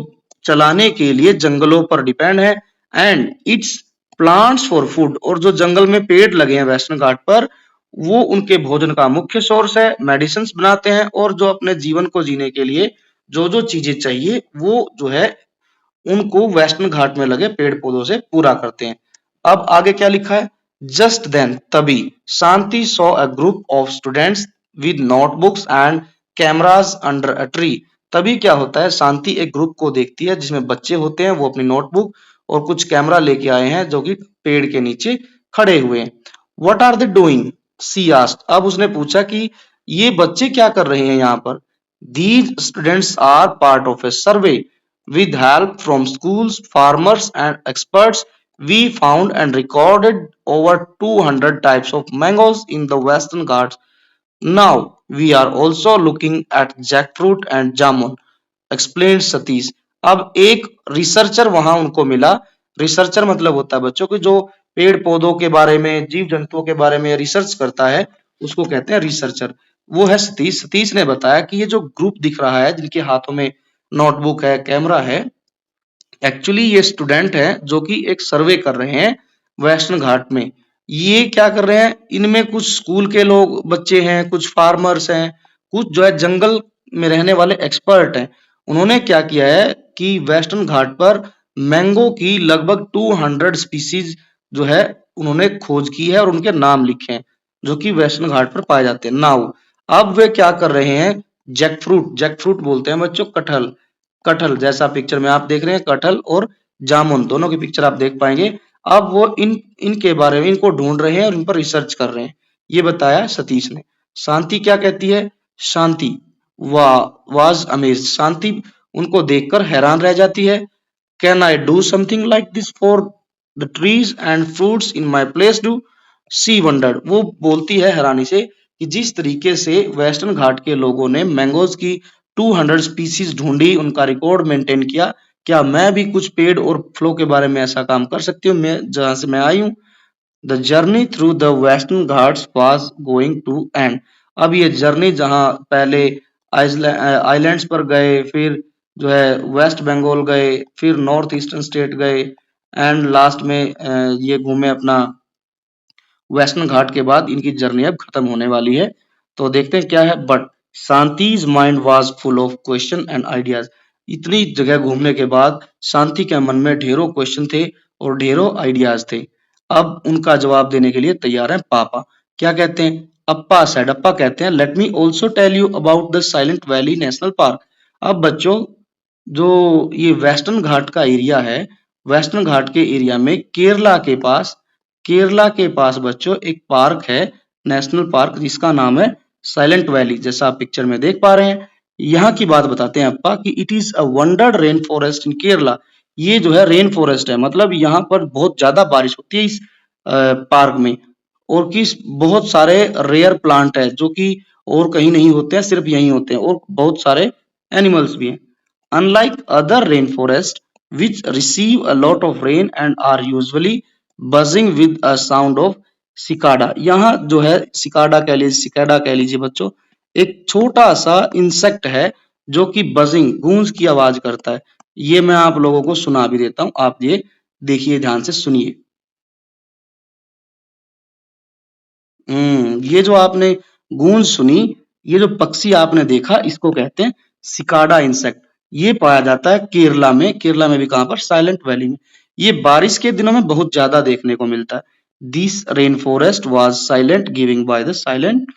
चलाने के लिए जंगलों पर डिपेंड है। And it's plants for food, और जो जंगल में पेड़ लगे हैं वेस्टर्न घाट पर, वो उनके भोजन का मुख्य सोर्स है, मेडिसिन बनाते हैं, और जो अपने जीवन को जीने के लिए जो जो चीजें चाहिए वो जो है उनको वेस्टर्न घाट में लगे पेड़ पौधों से पूरा करते हैं। अब आगे क्या लिखा है। जस्ट देन, तभी, Shanti saw a group of students with notebooks and cameras under a tree. तभी क्या होता है, शांति एक ग्रुप को देखती है जिसमें बच्चे होते हैं, वो अपनी नोटबुक और कुछ कैमरा लेके आए हैं जो कि पेड़ के नीचे खड़े हुए हैं। What are they doing, she asked. अब उसने पूछा कि ये बच्चे क्या कर रहे हैं यहाँ पर। These students are part of a survey. With help from schools, farmers, and experts, we found and recorded over 200 types of mangoes in the Western Ghats. Now we are also looking at jackfruit and jamun, explained Satish. अब एक researcher वहां उनको मिला। Researcher मतलब होता है बच्चों की जो पेड़ पौधों के बारे में, जीव जंतुओं के बारे में रिसर्च करता है, उसको कहते हैं रिसर्चर। वो है सतीश। सतीश ने बताया कि ये जो ग्रुप दिख रहा है जिनके हाथों में नोटबुक है, कैमरा है, एक्चुअली ये स्टूडेंट हैं जो कि एक सर्वे कर रहे हैं वेस्टर्न घाट में। ये क्या कर रहे हैं, इनमें कुछ स्कूल के लोग बच्चे हैं, कुछ फार्मर्स हैं, कुछ जो है जंगल में रहने वाले एक्सपर्ट हैं। उन्होंने क्या किया है कि वेस्टर्न घाट पर मैंगो की लगभग 200 स्पीसीज जो है उन्होंने खोज की है और उनके नाम लिखे हैं जो कि वेस्टर्न घाट पर पाए जाते हैं। नाउ अब वे क्या कर रहे हैं, जैक फ्रूट बोलते हैं बच्चों, कटहल। कटहल जैसा पिक्चर में आप देख रहे हैं, कटहल और जामुन दोनों की पिक्चर आप देख पाएंगे। अब वो इनके बारे में इनको ढूंढ रहे हैं और इन पर रिसर्च कर रहे हैं, ये बताया सतीश ने। शांति क्या कहती है, शांति वाज अमेज्ड, शांति उनको देखकर हैरान रह जाती है। Can I do something like this for the trees and fruits in my place too, she wondered, वो बोलती है हैरानी से कि जिस तरीके से वेस्टर्न घाट के लोगों ने मैंगोज की 200 स्पीसीज ढूंढी, उनका रिकॉर्ड मेंटेन किया, क्या मैं भी कुछ पेड़ और फलों के बारे में ऐसा काम कर सकती हूँ, मैं जहां से मैं आई हूँ। The journey through the western Ghats was going to end, अब ये जर्नी जहां पहले आइलैंड्स पर गए, फिर जो है वेस्ट बंगाल गए, फिर नॉर्थ ईस्टर्न स्टेट गए एंड लास्ट में ये घूमे अपना वेस्टर्न घाट के बाद इनकी जर्नी अब खत्म होने वाली है। तो देखते हैं क्या है। But Shanti's mind was full of question and ideas, इतनी जगह घूमने के बाद शांति के मन में ढेरों क्वेश्चन थे और ढेरों आइडियाज थे। अब उनका जवाब देने के लिए तैयार है पापा। क्या कहते हैं, अप्पा सेड, अप्पा कहते हैं let me also tell you about the Silent Valley National Park. अब बच्चों जो ये वेस्टर्न घाट का एरिया है, वेस्टर्न घाट के एरिया में केरला के पास बच्चों एक पार्क है, नेशनल पार्क, जिसका नाम है साइलेंट वैली, जैसा आप पिक्चर में देख पा रहे हैं। यहाँ की बात बताते हैं अप्पा कि it is a wondered rain forest in Kerala, ये जो है रेन फॉरेस्ट है, मतलब यहाँ पर बहुत ज्यादा बारिश होती है इस पार्क में, और किस बहुत सारे रेयर प्लांट है जो कि और कहीं नहीं होते हैं, सिर्फ यहीं होते हैं, और बहुत सारे एनिमल्स भी हैं। Unlike other rainforests, which receive a lot of rain and are usually buzzing with a sound of cicada, यहाँ जो है सिकाडा कह लीजिए, सिकाडा कह लीजिए बच्चों, एक छोटा सा इंसेक्ट है जो कि बजिंग गूंज की आवाज करता है। ये मैं आप लोगों को सुना भी देता हूँ, आप ये देखिए, ध्यान से सुनिए। ये जो आपने गूंज सुनी, ये जो पक्षी आपने देखा, इसको कहते हैं सिकाडा इंसेक्ट। ये पाया जाता है केरला में, केरला में भी कहाँ पर, साइलेंट वैली में। ये बारिश के दिनों में बहुत ज्यादा देखने को मिलता है। This rain forest was silent giving by the silent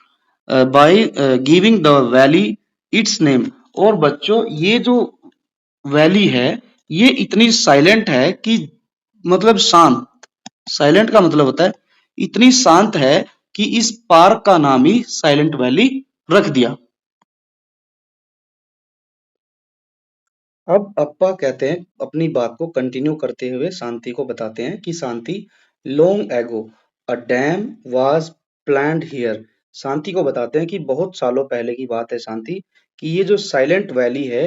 by giving the valley it's name. और बच्चों ये जो वैली है, ये इतनी साइलेंट है कि मतलब शांत, साइलेंट का मतलब होता है इतनी शांत है कि इस पार्क का नाम ही साइलेंट वैली रख दिया। अब अप्पा कहते हैं, अपनी बात को कंटिन्यू करते हुए शांति को बताते हैं कि Shanti, long ago a dam was planned here, Shanti को बताते हैं कि बहुत सालों पहले की बात है शांति, कि ये जो साइलेंट वैली है,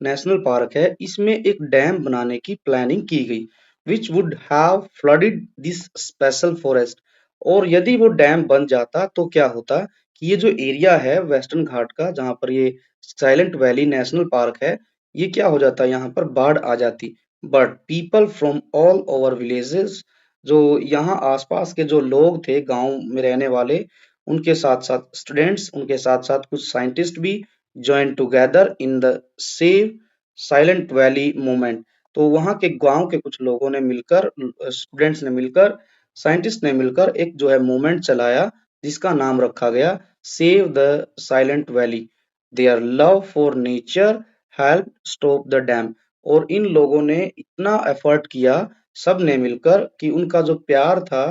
नेशनल पार्क है, इसमें एक डैम बनाने की प्लानिंग की गई, which would have flooded this special forest. और यदि वो डैम बन जाता तो क्या होता कि ये जो एरिया है वेस्टर्न घाट का, जहां पर ये साइलेंट वैली नेशनल पार्क है, ये क्या हो जाता, यहाँ पर बाढ़ आ जाती। But people from all over villages, जो यहाँ आसपास के जो लोग थे गांव में रहने वाले, उनके साथ साथ स्टूडेंट्स, उनके साथ साथ कुछ साइंटिस्ट भी join together in the save silent valley movement. तो वहाँ के गांव के कुछ लोगों ने मिलकर, स्टूडेंट्स ने मिलकर, साइंटिस्ट ने मिलकर एक जो है मूवमेंट चलाया, जिसका नाम रखा गया save the Silent valley. Their love for nature help stop the dam. और इन लोगों ने इतना एफर्ट किया, सब ने मिलकर, कि उनका जो प्यार था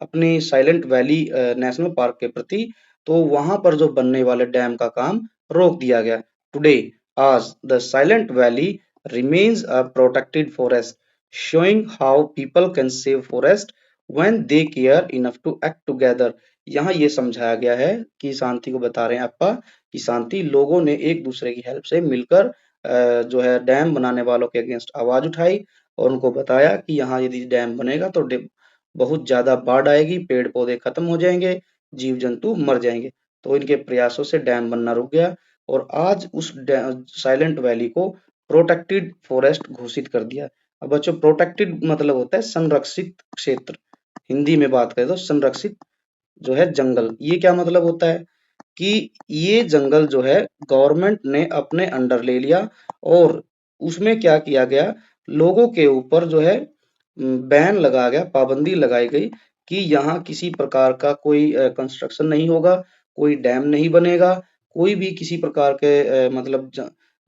अपनी साइलेंट वैली नेशनल पार्क के प्रति, तो वहां पर जो बनने वाले डैम का काम रोक दिया गया। टुडे आज the Silent valley remains a protected forest, showing how people can save forest when they care enough to act together। यहाँ ये समझाया गया है कि शांति को बता रहे हैं आपा कि शांति, लोगों ने एक दूसरे की हेल्प से मिलकर जो है डैम बनाने वालों के अगेंस्ट आवाज उठाई, और उनको बताया कि यहाँ यदि डैम बनेगा तो बहुत ज्यादा बाढ़ आएगी, पेड़ पौधे खत्म हो जाएंगे, जीव जंतु मर जाएंगे। तो इनके प्रयासों से डैम बनना रुक गया, और आज उस साइलेंट वैली को प्रोटेक्टेड फॉरेस्ट घोषित कर दिया। अब बच्चों, प्रोटेक्टेड मतलब होता है संरक्षित क्षेत्र, हिंदी में बात करें तो संरक्षित जो है जंगल, ये क्या मतलब होता है। कि ये जंगल जो है गवर्नमेंट ने अपने अंडर ले लिया और उसमें क्या किया गया, लोगों के ऊपर जो है बैन लगाया गया, पाबंदी लगाई गई कि यहाँ किसी प्रकार का कोई कंस्ट्रक्शन नहीं होगा, कोई डैम नहीं बनेगा, कोई भी किसी प्रकार के मतलब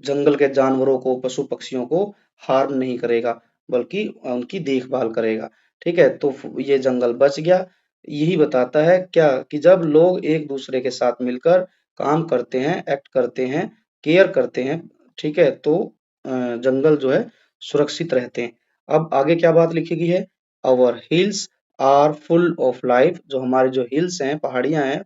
जंगल के जानवरों को, पशु पक्षियों को हार्म नहीं करेगा, बल्कि उनकी देखभाल करेगा। ठीक है, तो ये जंगल बच गया। यही बताता है क्या कि जब लोग एक दूसरे के साथ मिलकर काम करते हैं, एक्ट करते हैं, केयर करते हैं, ठीक है, तो जंगल जो है सुरक्षित रहते हैं। अब आगे क्या बात लिखी गई है, our hills are full of life. जो हमारे जो हिल्स हैं, पहाड़ियां हैं,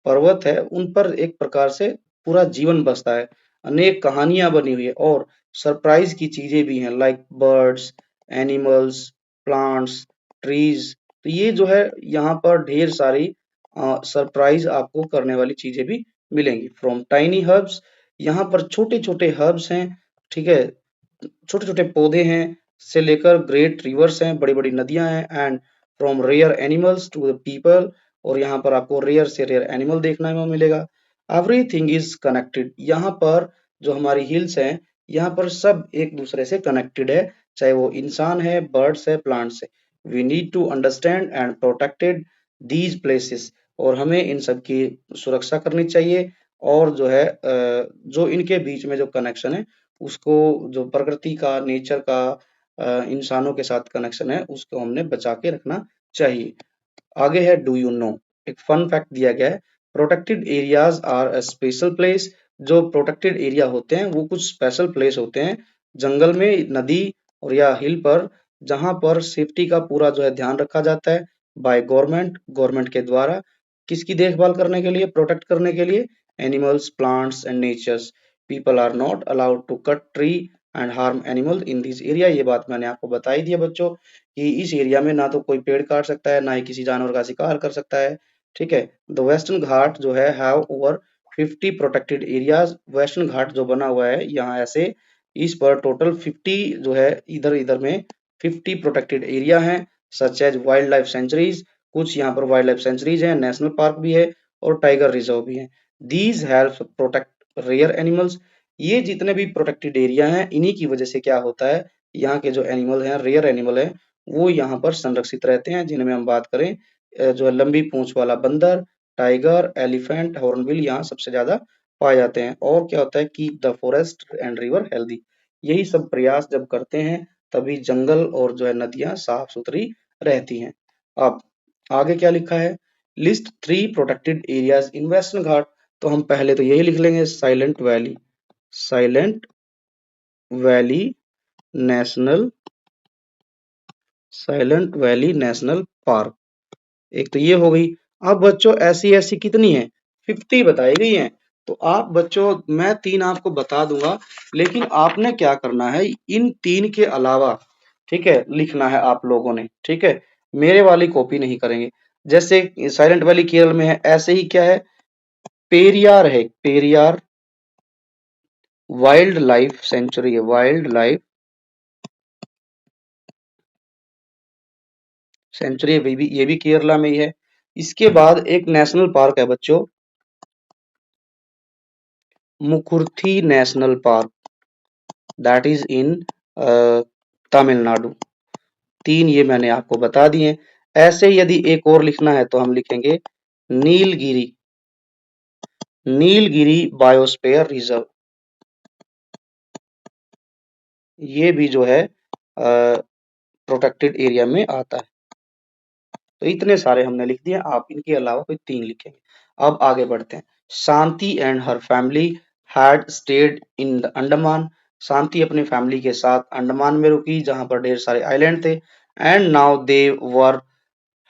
पर्वत है, उन पर एक प्रकार से पूरा जीवन बसता है, अनेक कहानियां बनी हुई है और सरप्राइज की चीजें भी हैं, like birds, animals, plants, trees. तो ये जो है यहाँ पर ढेर सारी सरप्राइज आपको करने वाली चीजें भी मिलेंगी। फ्रॉम टाइनी हर्ब्स, यहाँ पर छोटे छोटे हर्ब्स हैं, ठीक है, छोटे छोटे पौधे हैं, से लेकर ग्रेट रिवर्स हैं, बड़ी बड़ी नदियां हैं, and from rare animals to the people. और यहाँ पर आपको रेयर से रेयर एनिमल देखने में मिलेगा। Everything is connected. यहाँ पर जो हमारी हिल्स हैं, यहाँ पर सब एक दूसरे से कनेक्टेड है, चाहे वो इंसान है, बर्ड्स है, प्लांट्स है। We need to understand and protected these places. और हमें इन सब की सुरक्षा करनी चाहिए, और जो है जो इनके बीच में जो कनेक्शन है, उसको, जो प्रकृति का, नेचर का, इंसानों के साथ कनेक्शन है, उसको हमने बचा के रखना चाहिए। आगे है डू यू नो। एक फन फैक्ट दिया गया है, protected areas are a special place. जो प्रोटेक्टेड एरिया होते हैं वो कुछ स्पेशल प्लेस होते हैं जंगल में, नदी और या हिल पर, जहां पर सेफ्टी का पूरा जो है ध्यान रखा जाता है बाय गवर्नमेंट, गवर्नमेंट के द्वारा। किसकी देखभाल करने के लिए, प्रोटेक्ट करने के लिए, animals, plants and natures. People are not allowed to cut tree and harm animal in this area. ये बात मैंने आपको बताई दी है बच्चों, कि इस एरिया में ना तो कोई पेड़ काट सकता है, ना ही किसी जानवर का शिकार कर सकता है। ठीक है, द वेस्टर्न घाट जो है have over 50 protected areas. Western Ghat जो बना हुआ है यहाँ ऐसे, इस पर टोटल 50 जो है, इधर इधर में 50 प्रोटेक्टेड एरिया हैं, such as wild life sanctuaries. कुछ यहाँ पर वाइल्ड लाइफ सेंचुरीज हैं, नेशनल पार्क भी है और टाइगर रिजर्व भी है। These help protect rare animals. ये जितने भी प्रोटेक्टेड एरिया हैं, इन्हीं की वजह से क्या होता है, यहाँ के जो एनिमल हैं, रेयर एनिमल है, वो यहाँ पर संरक्षित रहते हैं। जिनमें हम बात करें, जो है लंबी पूंछ वाला बंदर, टाइगर, एलिफेंट, हॉर्नबिल यहाँ सबसे ज्यादा पाए जाते हैं। और क्या होता है, keep the forest and river healthy. यही सब प्रयास जब करते हैं, तभी जंगल और जो है नदियां साफ सुथरी रहती हैं। अब आगे क्या लिखा है, list 3 protected areas in western Ghat. तो हम पहले तो यही लिख लेंगे, Silent Valley, Silent Valley National, Silent Valley National Park. एक तो ये हो गई। अब बच्चों ऐसी ऐसी कितनी है, 50 बताई गई हैं। तो आप बच्चों, मैं 3 आपको बता दूंगा, लेकिन आपने क्या करना है, इन 3 के अलावा, ठीक है, लिखना है आप लोगों ने। ठीक है, मेरे वाली कॉपी नहीं करेंगे। जैसे साइलेंट वैली केरल में है, ऐसे ही क्या है, पेरियार है, पेरियार वाइल्ड लाइफ सेंचुरी है, वाइल्ड लाइफ सेंचुरी, ये भी केरला में ही है। इसके बाद एक नेशनल पार्क है बच्चों, Mukurthi national park, that is in Tamil Nadu. 3 ये मैंने आपको बता दिए। ऐसे यदि एक और लिखना है तो हम लिखेंगे नीलगिरी, नीलगिरी बायोस्फीयर रिजर्व। ये भी जो है प्रोटेक्टेड एरिया में आता है। तो इतने सारे हमने लिख दिए, आप इनके अलावा कोई 3 लिखेंगे। अब आगे बढ़ते हैं। Shanti and her family had stayed in the Andaman. Shanti अपनी फैमिली के साथ अंडमान में रुकी, जहां पर ढेर सारे आइलैंड थे। And now they were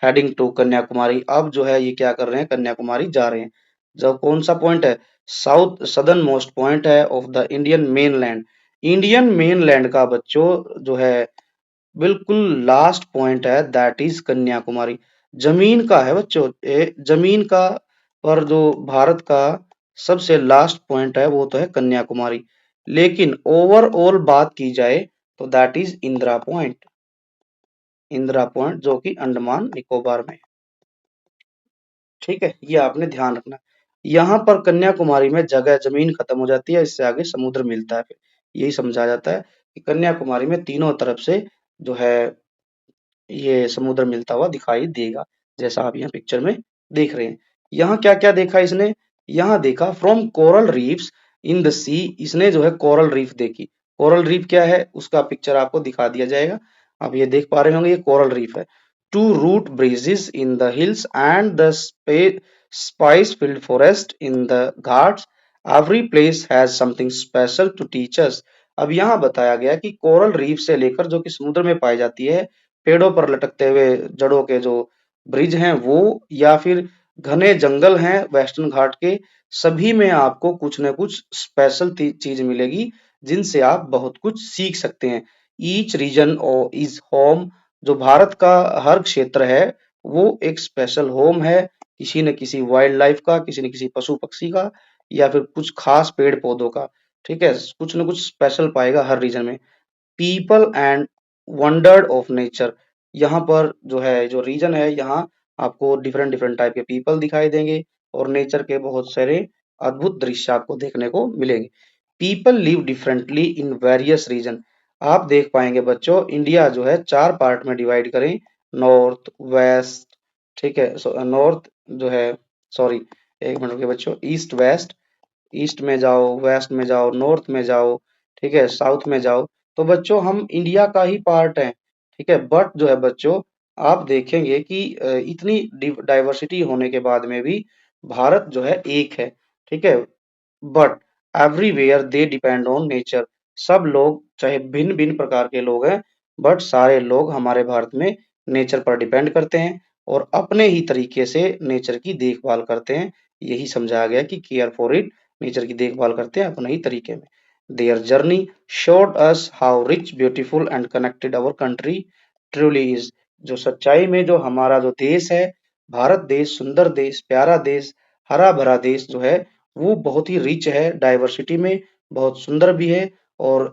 heading to Kanyakumari. अब जो है ये क्या कर रहे हैं, कन्याकुमारी जा रहे हैं। जो कौन सा पॉइंट है, साउथ सदर्न मोस्ट पॉइंट है of the Indian mainland. Indian mainland का बच्चों जो है बिल्कुल लास्ट पॉइंट है, दैट इज कन्याकुमारी। जमीन का है बच्चों, जमीन का, पर जो भारत का सबसे लास्ट पॉइंट है वो तो है कन्याकुमारी। लेकिन ओवरऑल बात की जाए तो that is Indira point, Indira point जो कि अंडमान निकोबार में। ठीक है, ये आपने ध्यान रखना। यहाँ पर कन्याकुमारी में जगह जमीन खत्म हो जाती है, इससे आगे समुद्र मिलता है। फिर यही समझा जाता है कि कन्याकुमारी में तीनों तरफ से जो है ये समुद्र मिलता हुआ दिखाई देगा, जैसा आप यहाँ पिक्चर में देख रहे हैं। यहाँ क्या क्या देखा इसने, यहाँ देखा from coral reefs in the sea, इसने जो है कोरल रीफ देखी। कोरल रीफ क्या है उसका पिक्चर आपको दिखा दिया जाएगा, आप ये देख पा रहे होंगे, ये कोरल रीफ है। To root bridges in the hills and the spice field forest in the Ghats, every place has something special to teach us. अब यहाँ बताया गया कि कोरल रीफ से लेकर जो कि समुद्र में पाई जाती है, पेड़ों पर लटकते हुए जड़ों के जो ब्रिज हैं वो, या फिर घने जंगल हैं वेस्टर्न घाट के, सभी में आपको कुछ न कुछ स्पेशल चीज मिलेगी जिनसे आप बहुत कुछ सीख सकते हैं। ईच रीजन इज होम, जो भारत का हर क्षेत्र है वो एक स्पेशल होम है, किसी न किसी वाइल्ड लाइफ का, किसी न किसी पशु पक्षी का, या फिर कुछ खास पेड़ पौधों का। ठीक है, कुछ न कुछ स्पेशल पाएगा हर रीजन में। People and wonder of nature, यहाँ पर जो है जो रीजन है यहाँ आपको डिफरेंट डिफरेंट टाइप के पीपल दिखाई देंगे और नेचर के बहुत सारे अद्भुत दृश्य आपको देखने को मिलेंगे। People live differently in various region, आप देख पाएंगे बच्चों इंडिया जो है चार पार्ट में डिवाइड करें, नॉर्थ वेस्ट, ठीक है, नॉर्थ जो है, सॉरी एक मिनट रुकिए बच्चों, ईस्ट वेस्ट, ईस्ट में जाओ, वेस्ट में जाओ, नॉर्थ में जाओ, ठीक है, साउथ में जाओ, तो बच्चों हम इंडिया का ही पार्ट हैं। ठीक है, बट जो है बच्चों आप देखेंगे कि इतनी डाइवर्सिटी होने के बाद में भी भारत जो है एक है। ठीक है, but everywhere they depend on nature, सब लोग चाहे भिन्न भिन्न प्रकार के लोग हैं, बट सारे लोग हमारे भारत में नेचर पर डिपेंड करते हैं और अपने ही तरीके से नेचर की देखभाल करते हैं। यही समझाया गया कि केयर फॉर इट, नेचर की देखभाल करते हैं अपने ही तरीके में। Their journey showed us how rich beautiful and connected our country truly is, जो सच्चाई में जो हमारा जो देश है, भारत देश, सुंदर देश, प्यारा देश, हरा भरा देश जो है वो बहुत ही रिच है, डाइवर्सिटी में बहुत सुंदर भी है, और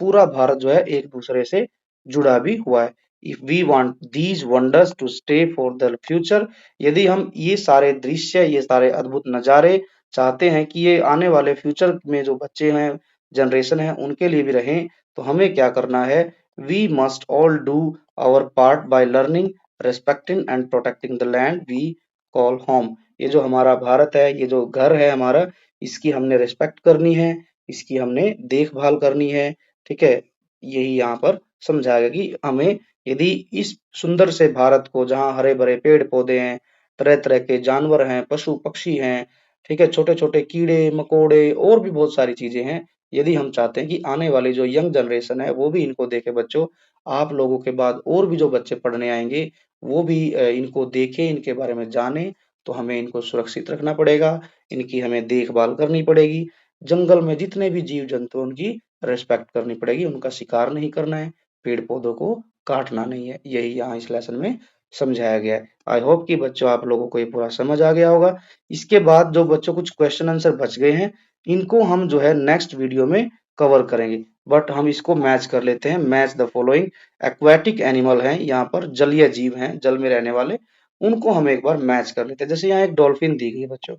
पूरा भारत जो है एक दूसरे से जुड़ा भी हुआ है। If we want these wonders to stay for the future, यदि हम ये सारे दृश्य, ये सारे अद्भुत नजारे चाहते हैं कि ये आने वाले फ्यूचर में जो बच्चे हैं, जनरेशन है, उनके लिए भी रहें, तो हमें क्या करना है, we must all do our part by learning, respecting and protecting the land we call home. ये जो हमारा भारत है, ये जो घर है हमारा, इसकी हमने रिस्पेक्ट करनी है, इसकी हमने देखभाल करनी है। ठीक है, यही यहाँ पर समझाया गया कि हमें यदि इस सुंदर से भारत को, जहाँ हरे भरे पेड़ पौधे हैं, तरह तरह के जानवर हैं, पशु पक्षी हैं, ठीक है, छोटे छोटे कीड़े मकोड़े और भी बहुत सारी चीजें हैं, यदि हम चाहते हैं कि आने वाली जो यंग जनरेशन है वो भी इनको देखे बच्चों, आप लोगों के बाद और भी जो बच्चे पढ़ने आएंगे वो भी इनको देखें, इनके बारे में जाने, तो हमें इनको सुरक्षित रखना पड़ेगा, इनकी हमें देखभाल करनी पड़ेगी। जंगल में जितने भी जीव जंतु हैं, उनकी रिस्पेक्ट करनी पड़ेगी, उनका शिकार नहीं करना है, पेड़ पौधों को काटना नहीं है। यही यहाँ इस लेसन में समझाया गया है। आई होप कि बच्चों आप लोगों को ये पूरा समझ आ गया होगा। इसके बाद जो बच्चों कुछ क्वेश्चन आंसर बच गए हैं, इनको हम जो है नेक्स्ट वीडियो में कवर करेंगे, बट हम इसको मैच कर लेते हैं। Match the following, aquatic animal हैं, यहाँ पर जलीय जीव हैं, जल में रहने वाले, उनको हम एक बार मैच कर लेते हैं। जैसे यहाँ एक डॉल्फिन दी गई है बच्चों,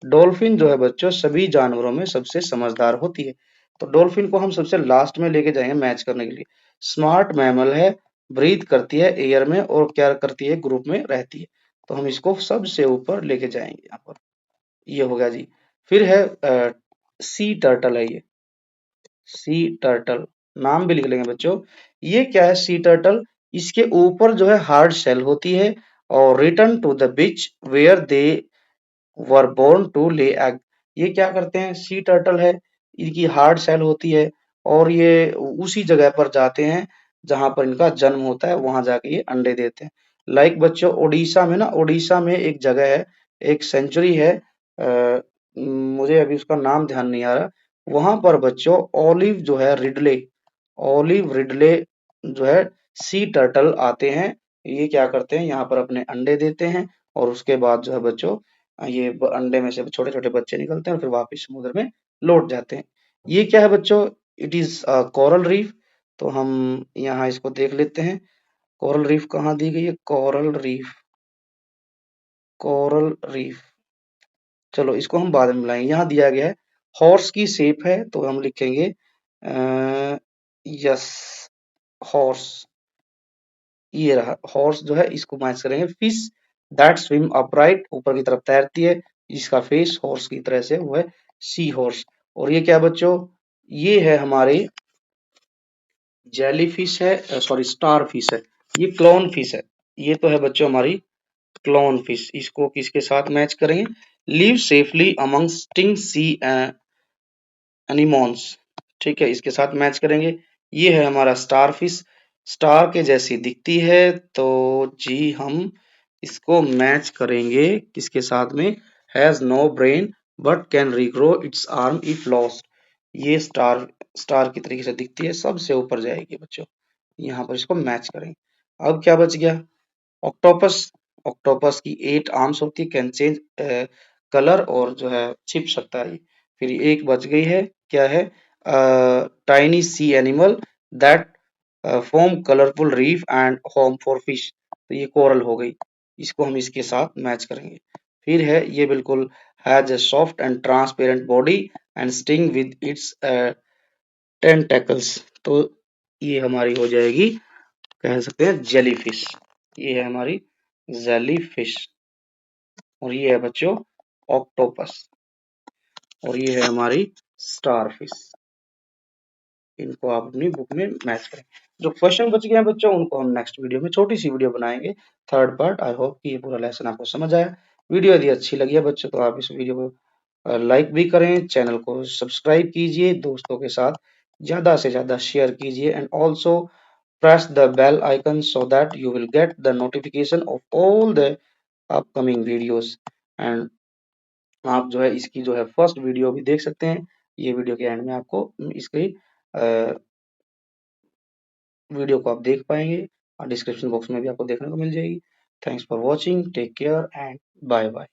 डॉल्फिन जो है बच्चों सभी जानवरों में सबसे समझदार होती है, तो डॉल्फिन को हम सबसे लास्ट में लेके जाएंगे मैच करने के लिए। स्मार्ट मैमल है, ब्रीथ करती है एयर में और क्या करती है, ग्रुप में रहती है, तो हम इसको सबसे ऊपर लेके जाएंगे यहाँ पर। ये हो गया जी। फिर है सी टर्टल है, ये सी टर्टल, नाम भी लिख लेंगे बच्चों। ये क्या है सी टर्टल, इसके ऊपर जो है हार्ड शेल होती है, और return to the beach where they were born to lay egg. ये क्या करते हैं, सी टर्टल है, इनकी हार्ड शेल होती है और ये उसी जगह पर जाते हैं जहां पर इनका जन्म होता है, वहां जाके ये अंडे देते हैं। लाइक बच्चों उड़ीसा में ना, उड़ीसा में एक जगह है, एक सेंचुरी है, मुझे अभी उसका नाम ध्यान नहीं आ रहा, वहां पर बच्चों ऑलिव जो है रिडले, ऑलिव रिडले जो है सी टर्टल आते हैं। ये क्या करते हैं, यहाँ पर अपने अंडे देते हैं और उसके बाद जो है बच्चों ये अंडे में से छोटे छोटे बच्चे निकलते हैं और फिर वापस समुद्र में लौट जाते हैं। ये क्या है बच्चों, इट इज कोरल रीफ। तो हम यहाँ इसको देख लेते हैं, कोरल रीफ कहाँ दी गई है, कोरल रीफ, कोरल रीफ, चलो इसको हम बाद में मिलाएंगे। यहाँ दिया गया है हॉर्स की शेप है तो हम लिखेंगे यस हॉर्स। ये रहा हॉर्स जो है इसको मैच करेंगे। फिश दैट स्विम अपराइट ऊपर की तरफ तैरती है, जिसका फेस हॉर्स की तरह से वो है सी हॉर्स। और ये क्या बच्चों, ये है हमारे जेली फिश है, सॉरी स्टार फिश है। ये क्लोन फिश है। ये तो है बच्चों हमारी क्लोन फिश। इसको किसके साथ मैच करेंगे? लिव सेफली अमंग स्टिंग सी एनिमोन्स। ठीक है, इसके साथ मैच करेंगे। ये है हमारा स्टार फिश, स्टार के जैसी दिखती है, तो जी हम इसको मैच करेंगे किसके साथ में? Has no brain but can regrow its arm if lost. ये स्टार स्टार की तरीके से दिखती है, सबसे ऊपर जाएगी बच्चों। यहाँ पर इसको मैच करेंगे। अब क्या बच गया? ऑक्टोपस। ऑक्टोपस की 8 आर्म्स होती है, कैन चेंज कलर और जो है छिप सकता है। फिर एक बच गई है, क्या है? Tiny sea animal that form colourful reef and home for fish. तो ये कोरल हो गई, इसको हम इसके साथ मैच करेंगे। फिर है ये बिल्कुल has a soft and transparent body and sting with its tentacles. तो ये हमारी हो जाएगी, कह सकते हैं जेली फिश। ये है हमारी जेली फिश। और ये है बच्चों ऑक्टोपस। और ये है हमारी स्टार फिश। इनको आप अपनी बुक में मैच करें। जो क्वेश्चन बच गए हैं बच्चों, उनको हम नेक्स्ट वीडियो में छोटी सी वीडियो बनाएंगे, थर्ड पार्ट। आई होप कि ये पूरा लेसन आपको समझ आया। वीडियो यदि अच्छी लगी है बच्चों तो आप इस वीडियो को लाइक भी करें, चैनल को सब्सक्राइब कीजिए, दोस्तों के साथ ज्यादा से ज्यादा शेयर कीजिए, and also press the bell icon so that you will get the notification of all the upcoming videos। and आप जो है इसकी जो है फर्स्ट वीडियो भी देख सकते हैं। ये वीडियो के एंड में आपको इसकी वीडियो को आप देख पाएंगे, और डिस्क्रिप्शन बॉक्स में भी आपको देखने को मिल जाएगी। Thanks for watching, take care and bye bye.